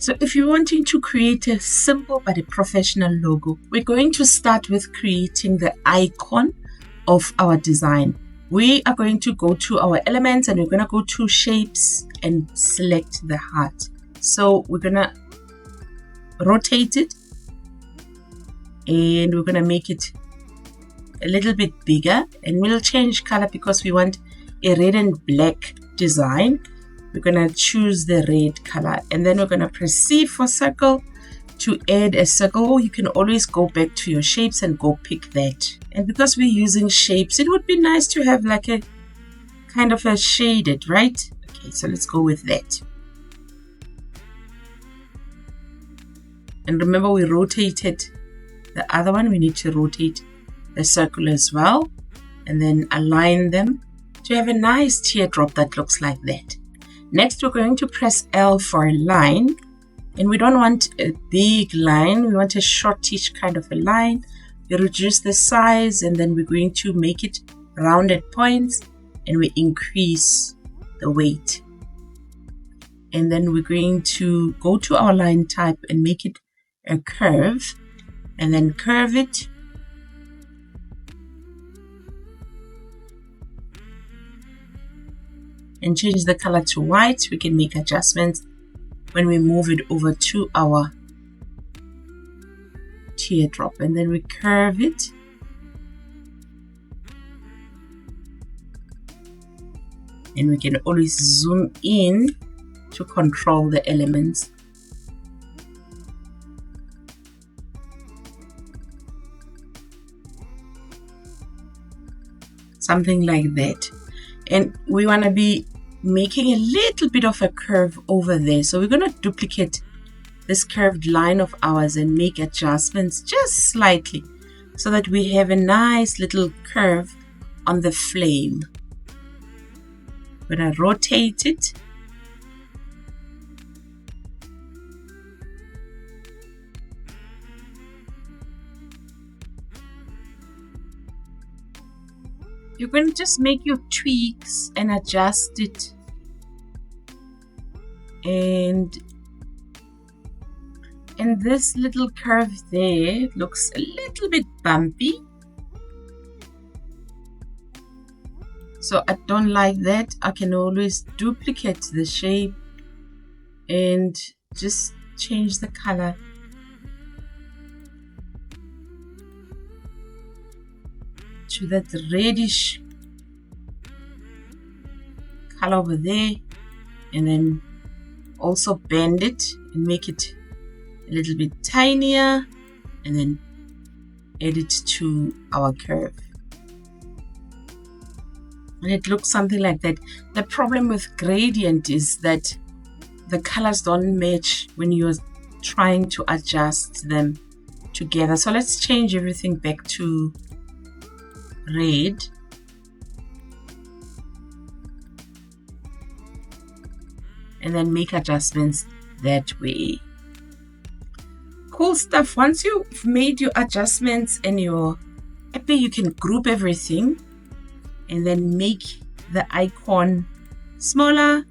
So if you're wanting to create a simple but a professional logo, we're going to start with creating the icon of our design. We are going to go to our elements and we're going to go to shapes and select the heart. So we're going to rotate it and we're going to make it a little bit bigger, and we'll change color because we want a red and black design. We're going to choose the red color and then we're going to press C for circle to add a circle, or you can always go back to your shapes and go pick that. And because we're using shapes, it would be nice to have like a kind of a shaded, right? Okay, so let's go with that. And remember, we rotated the other one. We need to rotate the circle as well and then align them to have a nice teardrop that looks like that. Next, we're going to press L for a line, and we don't want a big line. We want a shortish kind of a line. We reduce the size and then we're going to make it rounded points and we increase the weight. And then we're going to go to our line type and make it a curve and then curve it. And change the color to white. We can make adjustments when we move it over to our teardrop, and then we curve it. And we can always zoom in to control the elements. Something like that. And we want to be making a little bit of a curve over there. So we're going to duplicate this curved line of ours and make adjustments just slightly so that we have a nice little curve on the flame. We're going to rotate it. You're going to just make your tweaks and adjust it. And this little curve there looks a little bit bumpy. So I don't like that. I can always duplicate the shape and just change the color. To that reddish color over there, and then also bend it and make it a little bit tinier and then add it to our curve, and it looks something like that. The problem with gradient is that the colors don't match when you're trying to adjust them together. So let's change everything back to red. And then make adjustments that way. Cool stuff. Once you've made your adjustments and you're happy, you can group everything and then make the icon smaller.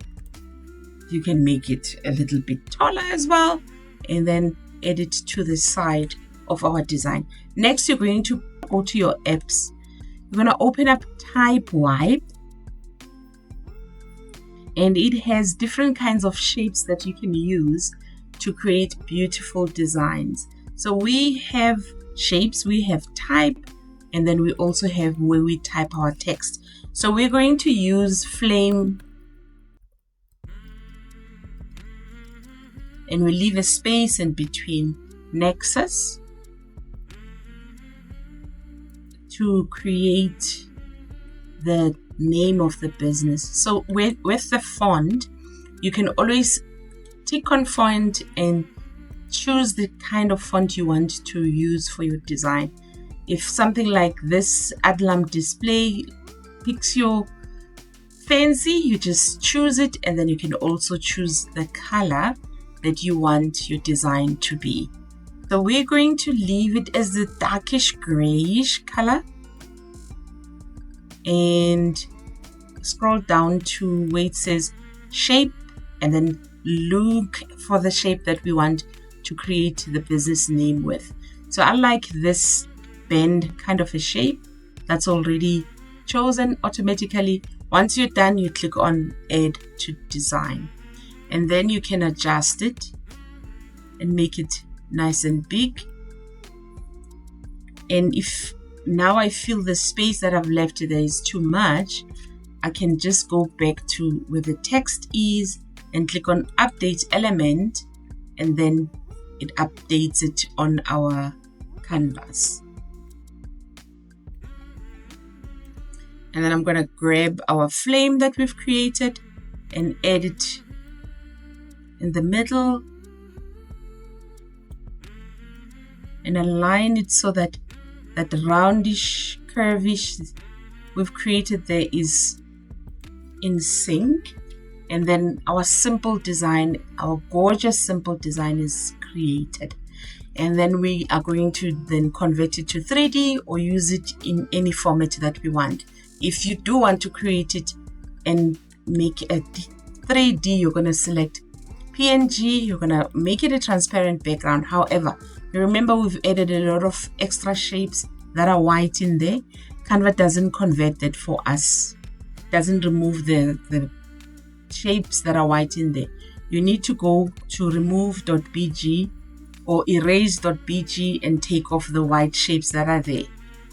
You can make it a little bit taller as well, and then add it to the side of our design. Next, you're going to go to your apps. You're going to open up Typewipe, and it has different kinds of shapes that you can use to create beautiful designs. So we have shapes, we have type, and then we also have where we type our text. So we're going to use Flame, and we leave a space in between Nexus to create the name of the business. So with the font, you can always tick on font and choose the kind of font you want to use for your design. If something like this Adlam display picks your fancy, you just choose it, and then you can also choose the color that you want your design to be. So we're going to leave it as the darkish grayish color, and scroll down to where it says shape, and then look for the shape that we want to create the business name with. So I like this bend kind of a shape that's already chosen automatically. Once you're done, you click on add to design, and then you can adjust it and make it nice and big. And if now I feel the space that I've left there is too much, I can just go back to where the text is and click on update element, and then it updates it on our canvas. And then I'm going to grab our flame that we've created and add it in the middle and align it so that that roundish, curvish we've created there is in sync. And then our simple design, our gorgeous simple design is created. And then we are going to then convert it to 3D or use it in any format that we want. If you do want to create it and make a 3D, you're going to select PNG, you're going to make it a transparent background. However, remember we've added a lot of extra shapes that are white in there. Canva doesn't convert that for us. It doesn't remove the shapes that are white in there. You need to go to remove.bg or erase.bg and take off the white shapes that are there.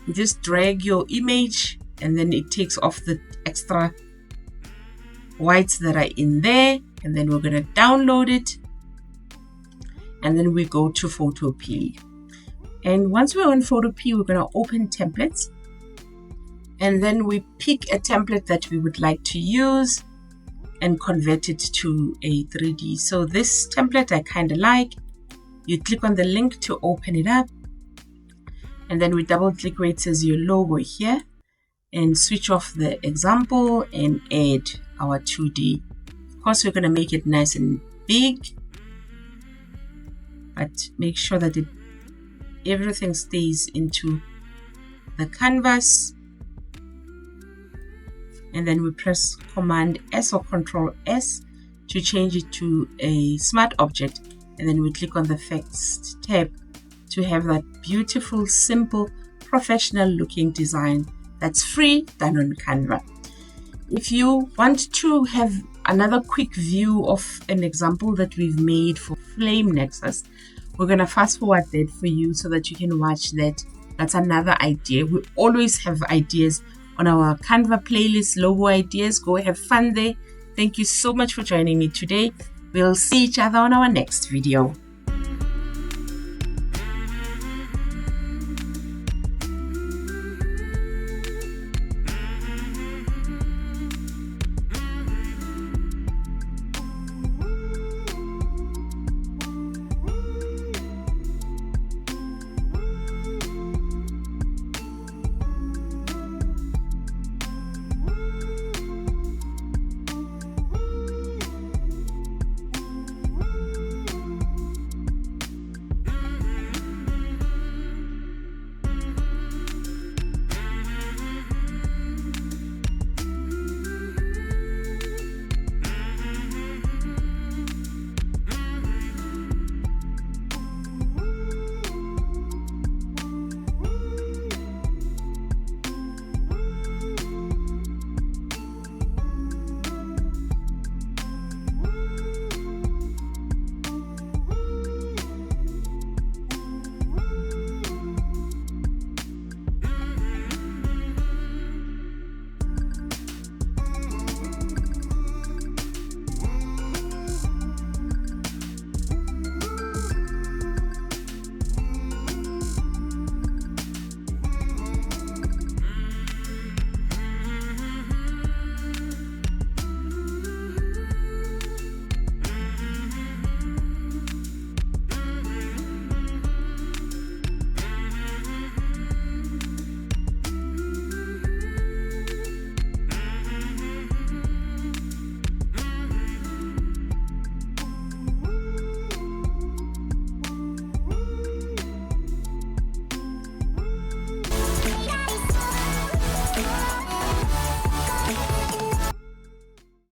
You just drag your image and then it takes off the extra whites that are in there, and then we're going to download it, and then we go to Photopea. And once we're on Photopea, we're going to open templates, and then we pick a template that we would like to use and convert it to a 3D. So this template I kind of like. You click on the link to open it up, and then we double click where it says your logo here and switch off the example and add our 2D. Of course, we're going to make it nice and big, but make sure that everything stays into the canvas. And then we press Command S or Control S to change it to a smart object. And then we click on the Effects tab to have that beautiful, simple, professional looking design that's free, done on Canva. If you want to have another quick view of an example that we've made for Flame Nexus, we're going to fast forward that for you so that you can watch that. That's another idea. We always have ideas on our Canva playlist, logo ideas. Go have fun there. Thank you so much for joining me today. We'll see each other on our next video.